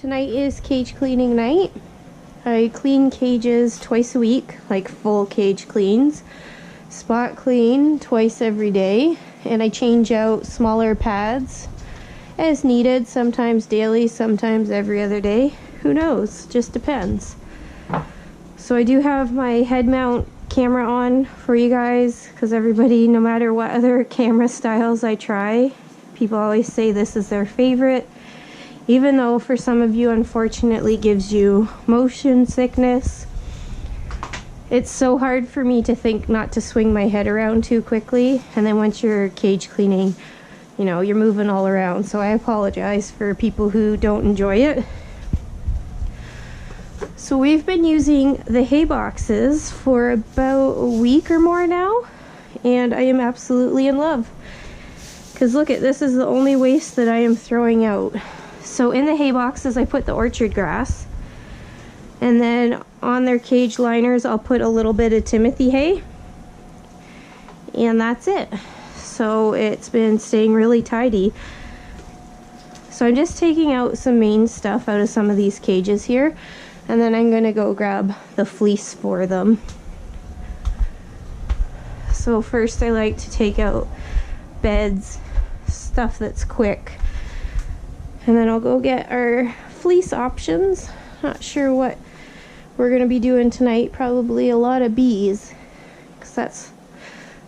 Tonight is cage cleaning night. I clean cages twice a week, like full cage cleans. Spot clean twice every day, and I change out smaller pads as needed, sometimes daily, sometimes every other day. Who knows? Just depends. So I do have my head mount camera on for you guys, because everybody, no matter what other camera styles I try, people always say this is their favorite. Even though for some of you, unfortunately, gives you motion sickness. It's so hard for me to think not to swing my head around too quickly. And then once you're cage cleaning, you know, you're moving all around. So I apologize for people who don't enjoy it. So we've been using the hay boxes for about a week or more now. And I am absolutely in love. Because look at this, is the only waste that I am throwing out. So in the hay boxes, I put the orchard grass, and then on their cage liners, I'll put a little bit of Timothy hay, and that's it. So it's been staying really tidy. So I'm just taking out some main stuff out of some of these cages here, and then I'm gonna go grab the fleece for them. So first I like to take out beds, stuff that's quick. And then I'll go get our fleece options. Not sure what we're going to be doing tonight. Probably a lot of bees, because that's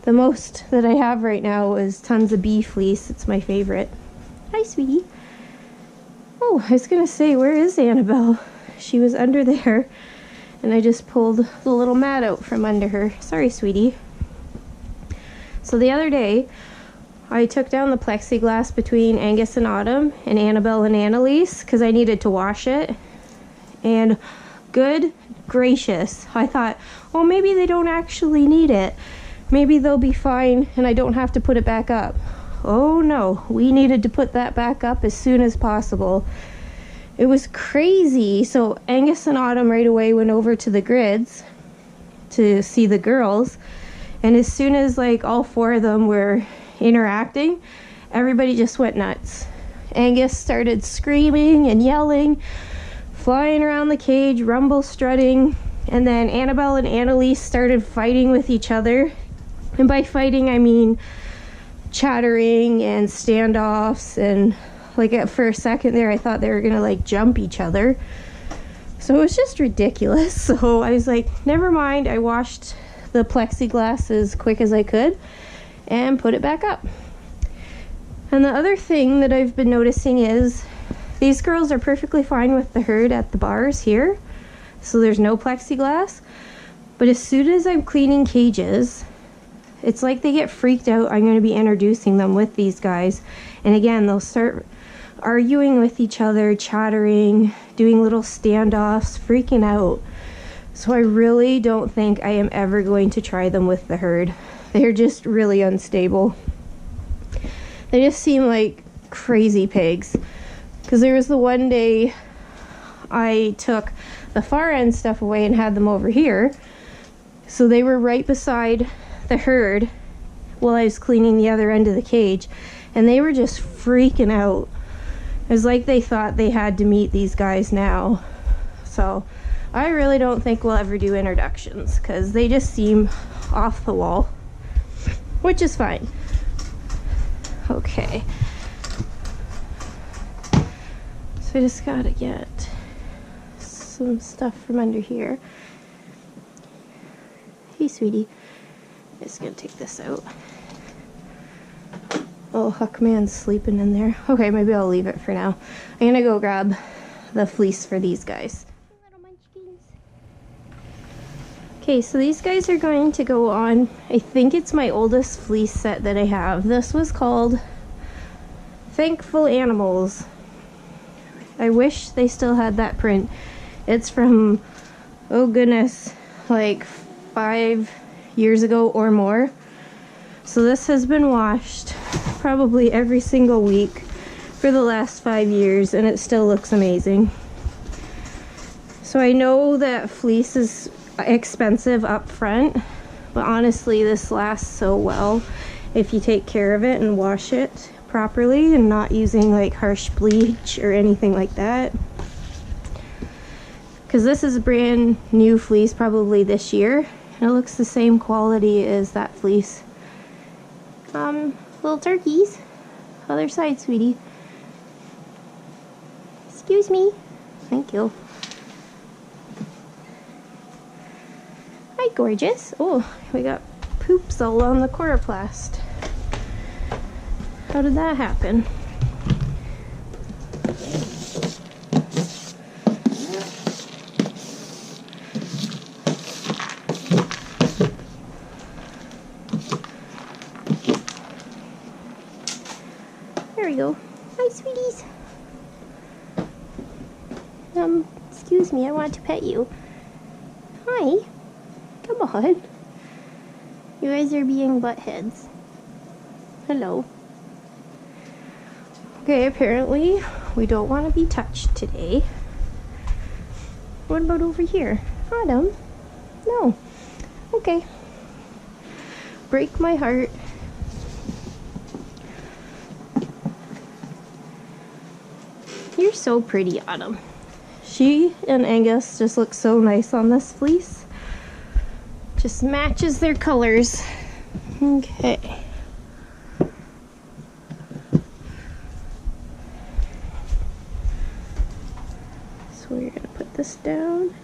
the most that I have right now is tons of bee fleece. It's my favorite. Hi, sweetie. Oh, I was going to say, where is Annabelle? She was under there, and I just pulled the little mat out from under her. Sorry, sweetie. So the other day, I took down the plexiglass between Angus and Autumn and Annabelle and Annalise because I needed to wash it. And good gracious, I thought, well, maybe they don't actually need it. Maybe they'll be fine and I don't have to put it back up. Oh no, we needed to put that back up as soon as possible. It was crazy. So Angus and Autumn right away went over to the grids to see the girls. And as soon as like all four of them were interacting, everybody just went nuts. Angus started screaming and yelling, flying around the cage, rumble strutting, and then Annabelle and Annalise started fighting with each other. And by fighting, I mean chattering and standoffs, and like for a second there I thought they were gonna like jump each other. So it was just ridiculous. So I was like, never mind. I washed the plexiglass as quick as I could and put it back up. And the other thing that I've been noticing is these girls are perfectly fine with the herd at the bars here, so there's no plexiglass. But as soon as I'm cleaning cages, it's like they get freaked out. I'm going to be introducing them with these guys, and again they'll start arguing with each other, chattering, doing little standoffs, freaking out. So I really don't think I am ever going to try them with the herd. They're just really unstable. They just seem like crazy pigs. Because there was the one day I took the far end stuff away and had them over here. So they were right beside the herd while I was cleaning the other end of the cage. And they were just freaking out. It was like they thought they had to meet these guys now. So I really don't think we'll ever do introductions because they just seem off the wall. Which is fine. Okay. So I just gotta get some stuff from under here. Hey, sweetie. I'm just gonna take this out. Oh, Huckman's sleeping in there. Okay, maybe I'll leave it for now. I'm gonna go grab the fleece for these guys. Okay, so these guys are going to go on, I think it's my oldest fleece set that I have. This was called Thankful Animals. I wish they still had that print. It's from, oh goodness, like 5 years ago or more. So this has been washed probably every single week for the last 5 years, and it still looks amazing. So I know that fleece is expensive up front, but honestly this lasts so well if you take care of it and wash it properly and not using like harsh bleach or anything like that. because this is a brand new fleece, probably this year, and it looks the same quality as that fleece. Little turkeys. Other side, sweetie. Excuse me. Thank you. Hi, gorgeous. Oh, we got poops all on the coroplast. How did that happen? There we go. Hi, sweeties. Excuse me, I want to pet you. Hi. Come on. You guys are being butt heads. Hello. Okay, apparently we don't want to be touched today. What about over here? Autumn? No. Okay. Break my heart. You're so pretty, Autumn. She and Angus just look so nice on this fleece. Just matches their colors. Okay. So we're gonna put this down.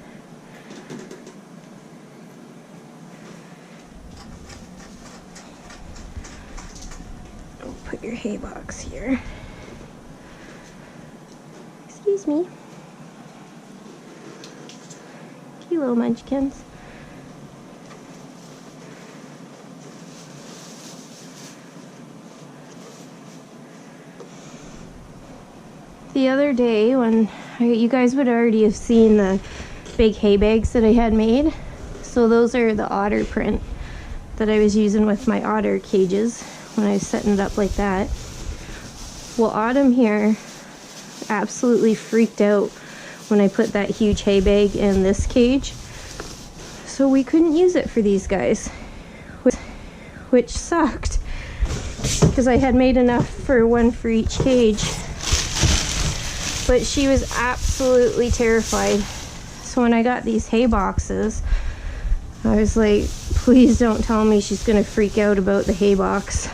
Oh, put your hay box here. Excuse me. You little munchkins. The other day when you guys would already have seen the big hay bags that I had made. So those are the otter print that I was using with my otter cages when I was setting it up like that. Well, Autumn here absolutely freaked out when I put that huge hay bag in this cage. So we couldn't use it for these guys, which sucked because I had made enough for one for each cage. But she was absolutely terrified. So when I got these hay boxes, I was like, please don't tell me she's gonna freak out about the hay box.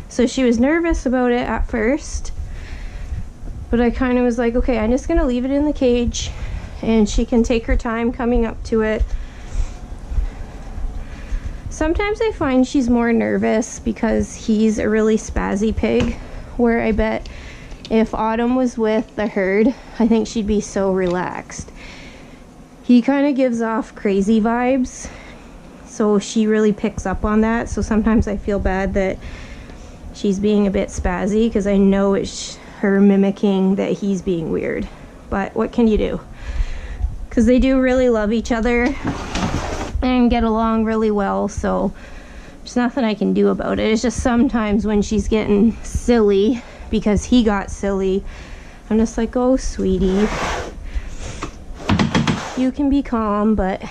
So she was nervous about it at first, but I kind of was like, okay, I'm just gonna leave it in the cage and she can take her time coming up to it. Sometimes I find she's more nervous because he's a really spazzy pig, where I bet if Autumn was with the herd, I think she'd be so relaxed. He kind of gives off crazy vibes, so she really picks up on that. So sometimes I feel bad that she's being a bit spazzy because I know it's her mimicking that he's being weird. But what can you do? Because they do really love each other and get along really well, so there's nothing I can do about it. It's just sometimes when she's getting silly because he got silly, I'm just like, oh sweetie, you can be calm, but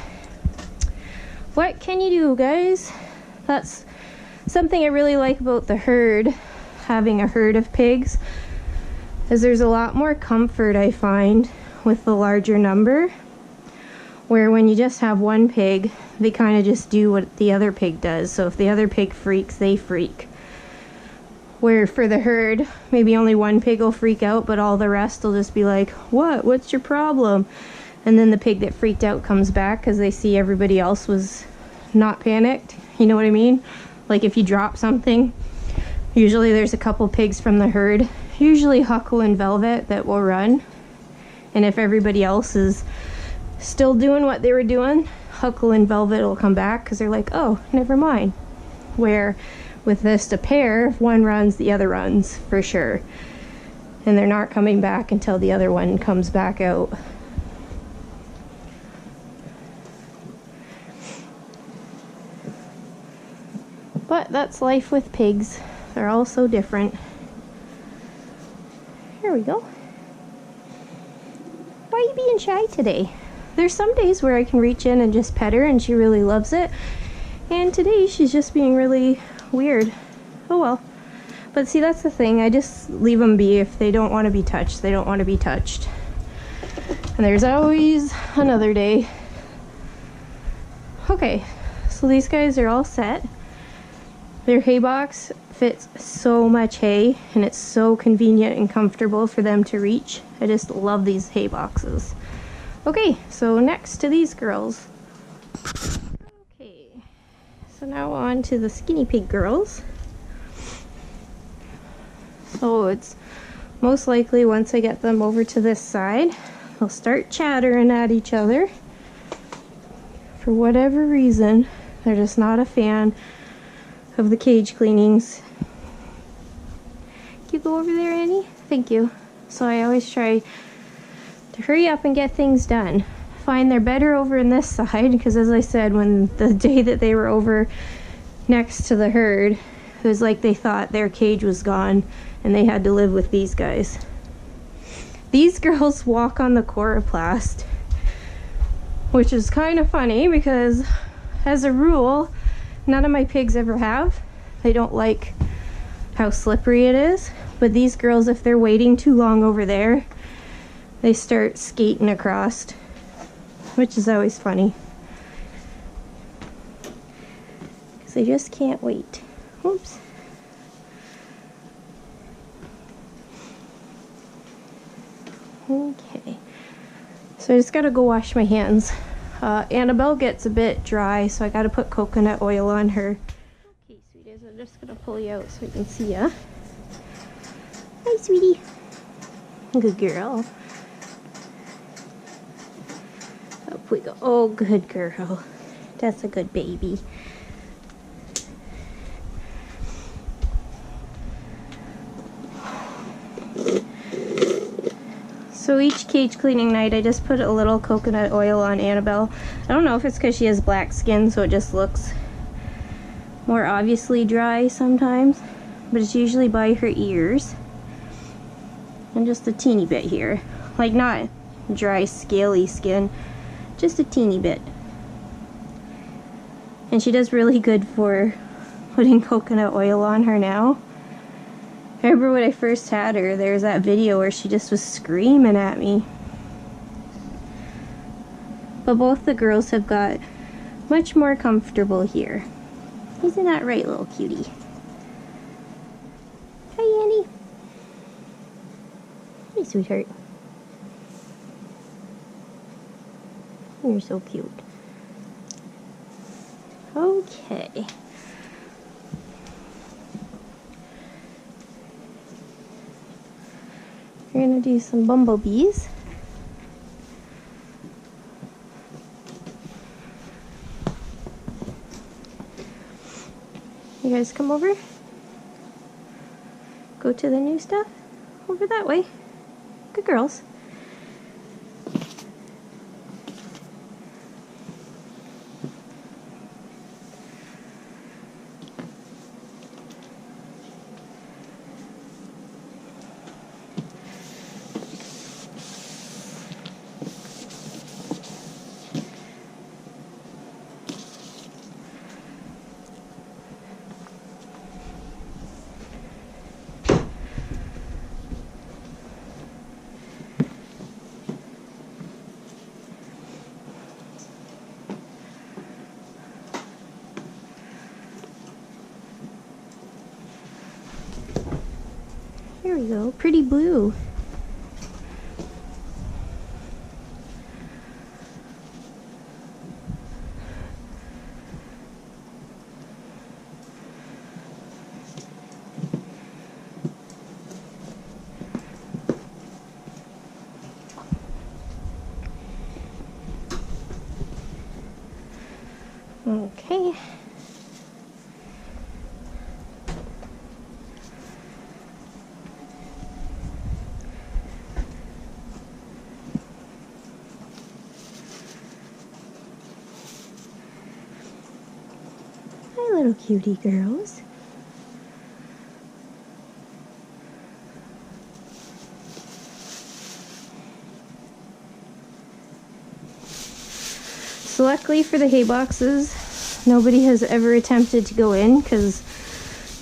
what can you do, guys? That's something I really like about the herd, having a herd of pigs, is there's a lot more comfort I find with the larger number, where when you just have one pig, they kind of just do what the other pig does. So if the other pig freaks, they freak. Where for the herd, maybe only one pig will freak out, but all the rest will just be like, what? What's your problem? And then the pig that freaked out comes back because they see everybody else was not panicked. You know what I mean? Like if you drop something, usually there's a couple pigs from the herd, usually Huckle and Velvet, that will run. And if everybody else is still doing what they were doing, Huckle and Velvet will come back because they're like, oh, never mind. Where with this to pair, if one runs, the other runs for sure. And they're not coming back until the other one comes back out. But that's life with pigs. They're all so different. Here we go. Why are you being shy today? There's some days where I can reach in and just pet her and she really loves it. And today she's just being really weird. Oh well. But see, that's the thing. I just leave them be. If they don't want to be touched, they don't want to be touched. And there's always another day. Okay, so these guys are all set. Their hay box fits so much hay, and it's so convenient and comfortable for them to reach. I just love these hay boxes. Okay, so next to these girls. Okay, so now on to the skinny pig girls. So it's most likely once I get them over to this side, they'll start chattering at each other. For whatever reason, they're just not a fan of the cage cleanings. Can you go over there, Annie? Thank you. So I always try to hurry up and get things done. Fine, they're better over in this side because, as I said, when the day that they were over next to the herd, it was like they thought their cage was gone and they had to live with these guys. These girls walk on the coroplast, which is kind of funny because, as a rule, none of my pigs ever have. They don't like how slippery it is. But these girls, if they're waiting too long over there, they start skating across, which is always funny. Because they just can't wait. Oops. Okay. So I just gotta go wash my hands. Annabelle gets a bit dry, so I gotta put coconut oil on her. Okay, sweeties, I'm just gonna pull you out so I can see ya. Hi, sweetie. Good girl. Up we go. Oh, good girl. That's a good baby. So each cage cleaning night, I just put a little coconut oil on Annabelle. I don't know if it's because she has black skin, so it just looks more obviously dry sometimes. But it's usually by her ears. And just a teeny bit here. Like, not dry, scaly skin. Just a teeny bit. And she does really good for putting coconut oil on her now. I remember when I first had her, there was that video where she just was screaming at me. But both the girls have got much more comfortable here. Isn't that right, little cutie? Hi, Annie. Hi, sweetheart. You're so cute. Okay. We're gonna do some bumblebees. You guys come over. Go to the new stuff. Over that way. Good girls. Here we go, pretty blue. Okay. Hi, little cutie girls. So luckily for the hay boxes, nobody has ever attempted to go in because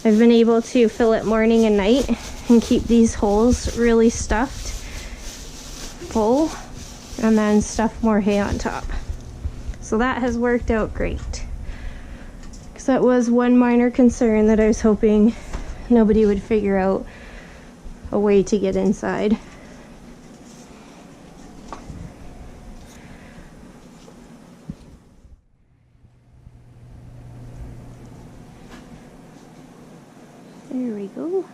I've been able to fill it morning and night and keep these holes really stuffed full. and then stuff more hay on top. So that has worked out great. Because that was one minor concern that I was hoping nobody would figure out a way to get inside. There we go.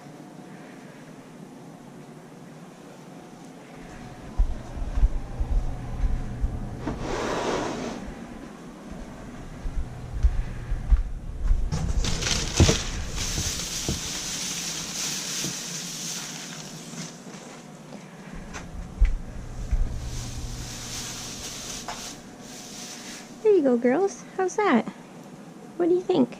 There you go, girls. How's that? What do you think?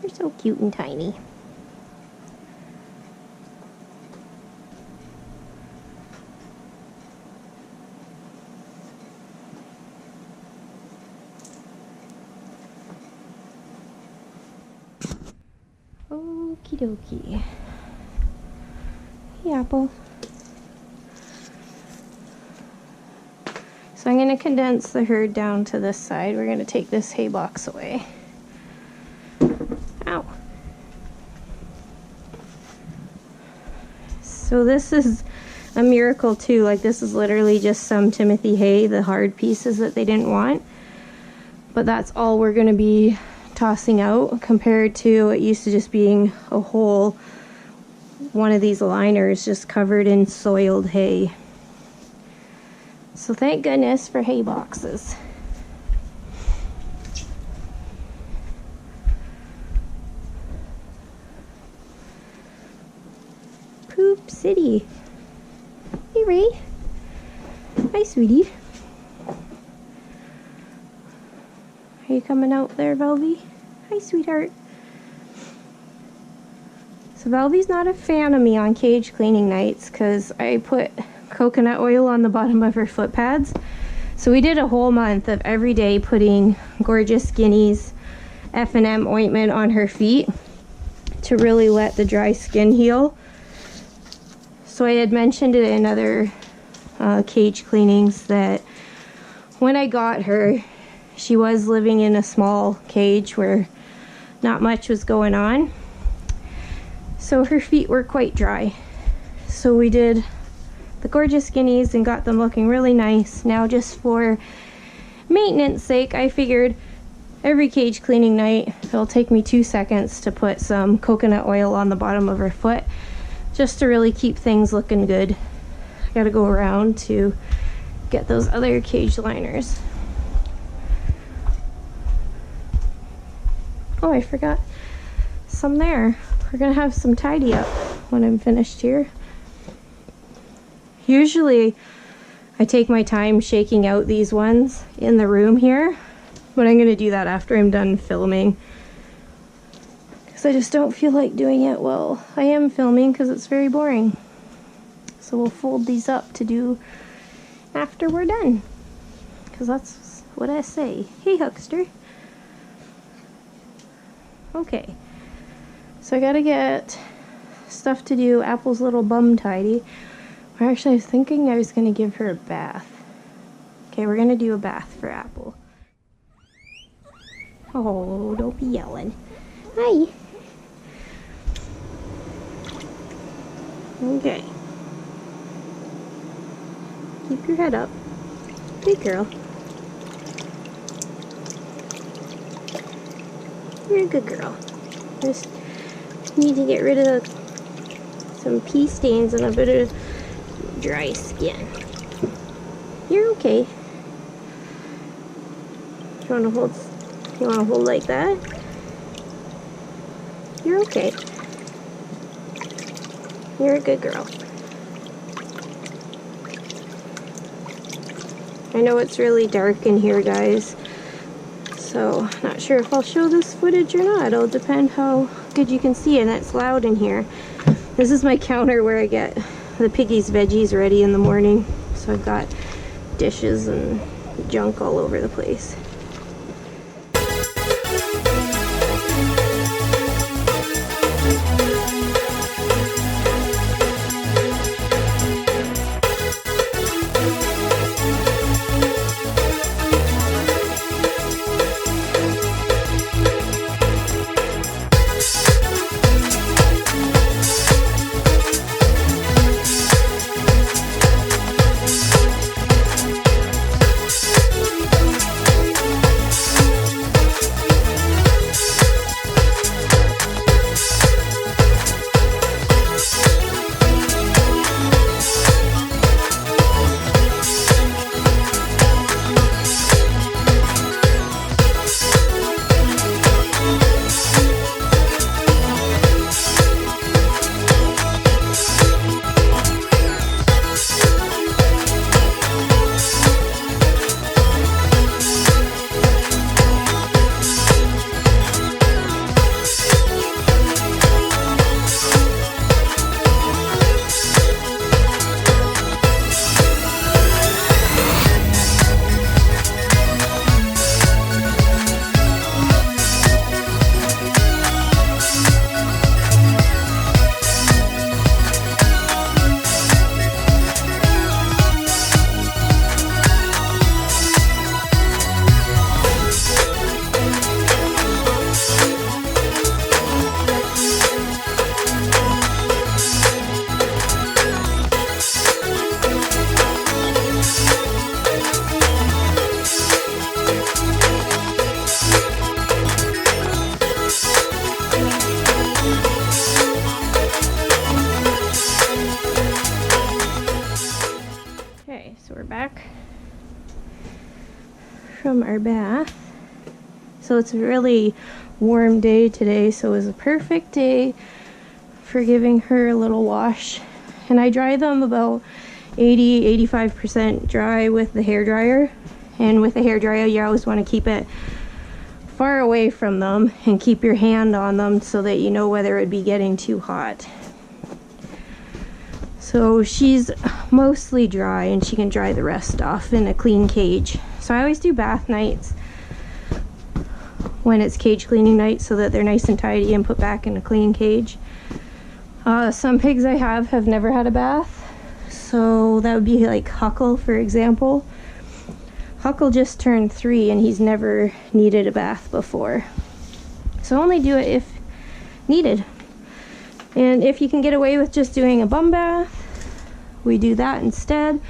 You're so cute and tiny. Okie dokie. Hey, Apple. So I'm going to condense the herd down to this side. We're going to take this hay box away. Ow. So this is a miracle too. Like, this is literally just some Timothy hay, the hard pieces that they didn't want. But that's all we're going to be tossing out, compared to it used to just being a whole one of these liners just covered in soiled hay. So thank goodness for hay boxes. Poop City. Hey, Ray. Hi, sweetie. Are you coming out there, Velvy? Hi, sweetheart. So Velvy's not a fan of me on cage cleaning nights because I put coconut oil on the bottom of her foot pads. So we did a whole month of every day putting gorgeous Guineas F&M ointment on her feet to really let the dry skin heal. So I had mentioned it in other cage cleanings that when I got her, she was living in a small cage where not much was going on. So her feet were quite dry. So we did the gorgeous Guineas and got them looking really nice. Now, just for maintenance sake, I figured every cage cleaning night it'll take me 2 seconds to put some coconut oil on the bottom of her foot just to really keep things looking good. I gotta go around to get those other cage liners. Oh, I forgot some there. We're gonna have some tidy up when I'm finished here. Usually I take my time shaking out these ones in the room here, but I'm gonna do that after I'm done filming because I just don't feel like doing it while I am filming because it's very boring. So we'll fold these up to do after we're done, because that's what I say. Hey, Huckster. Okay, so I gotta get stuff to do Apple's little bum tidy. Or actually, I was thinking I was gonna give her a bath. Okay, we're gonna do a bath for Apple. Oh, don't be yelling. Hi. Okay. Keep your head up. Good girl. You're a good girl. Just need to get rid of some pee stains and a bit of dry skin. You're okay. You want to hold like that? You're okay. You're a good girl. I know it's really dark in here, guys. So, not sure if I'll show this footage or not. It'll depend how good you can see, and it's loud in here. This is my counter where I get the piggies' veggies ready in the morning. So I've got dishes and junk all over the place. we're back from our bath. So it's a really warm day today, so it was a perfect day for giving her a little wash. And I dry them about 80-85% dry with the hair dryer. And with the hair dryer, you always want to keep it far away from them and keep your hand on them so that you know whether it would be getting too hot. So she's mostly dry, and she can dry the rest off in a clean cage. So I always do bath nights when it's cage cleaning night so that they're nice and tidy and put back in a clean cage. Some pigs I have never had a bath. So that would be like Huckle, for example. Huckle just turned 3 and he's never needed a bath before. So only do it if needed. And if you can get away with just doing a bum bath, we do that instead.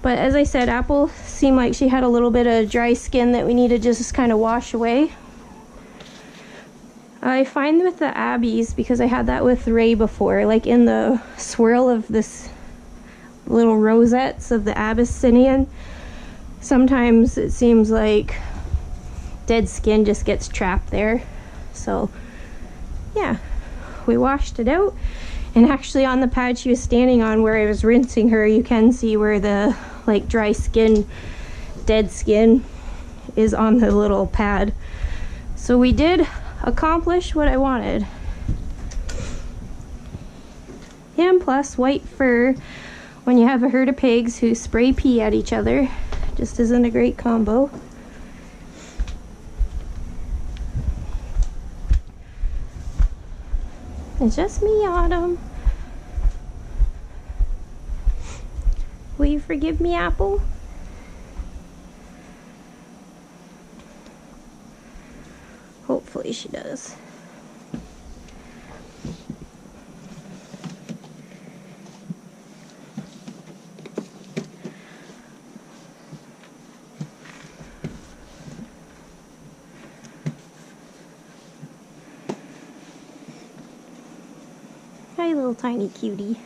But as I said, Apple seemed like she had a little bit of dry skin that we need to just kind of wash away. I find with the Abbeys, because I had that with Ray before, like in the swirl of this little rosettes of the Abyssinian, sometimes it seems like dead skin just gets trapped there. So yeah, we washed it out, and actually on the pad she was standing on where I was rinsing her, you can see where the like dry skin, dead skin is on the little pad. So we did accomplish what I wanted. And plus, white fur when you have a herd of pigs who spray pee at each other just isn't a great combo. It's just me, Autumn. Will you forgive me, Apple? Hopefully she does. Hi, little tiny cutie.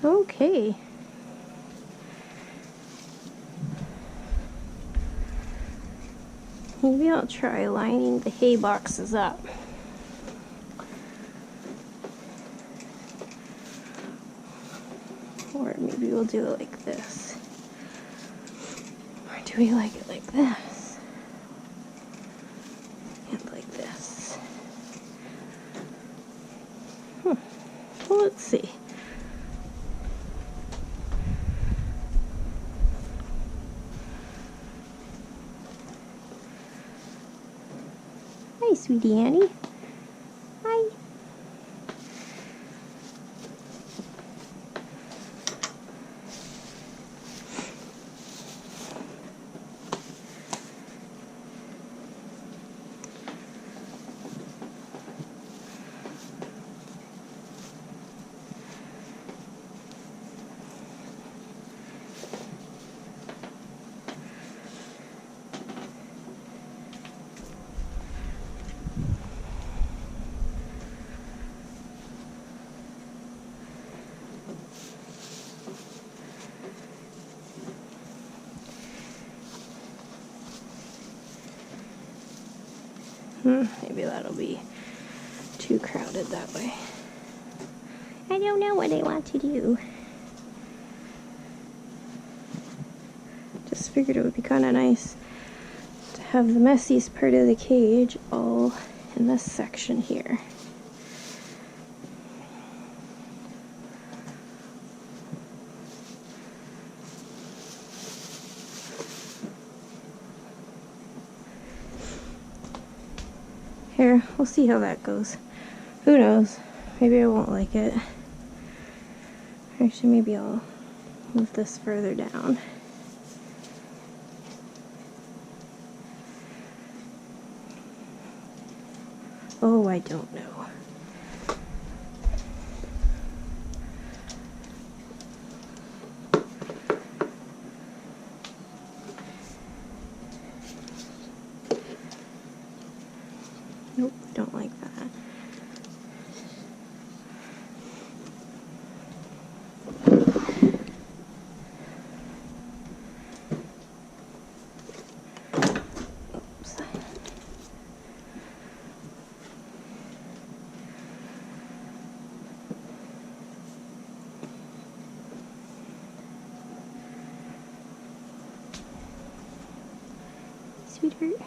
Okay. Maybe I'll try lining the hay boxes up. Or maybe we'll do it like this. Or do we like it like this? And like this. Well, let's see. Hi, sweetie Annie. Hi. Maybe that'll be too crowded that way. I don't know what I want to do. Just figured it would be kind of nice to have the messiest part of the cage all in this section here. Here, we'll see how that goes. Who knows? Maybe I won't like it. Actually, maybe I'll move this further down. Oh, I don't know. Nope, don't like that. Oops. Sweetheart.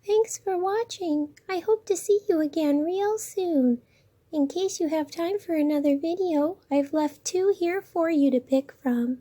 Thanks for watching. I hope to see you again real soon. In case you have time for another video, I've left 2 here for you to pick from.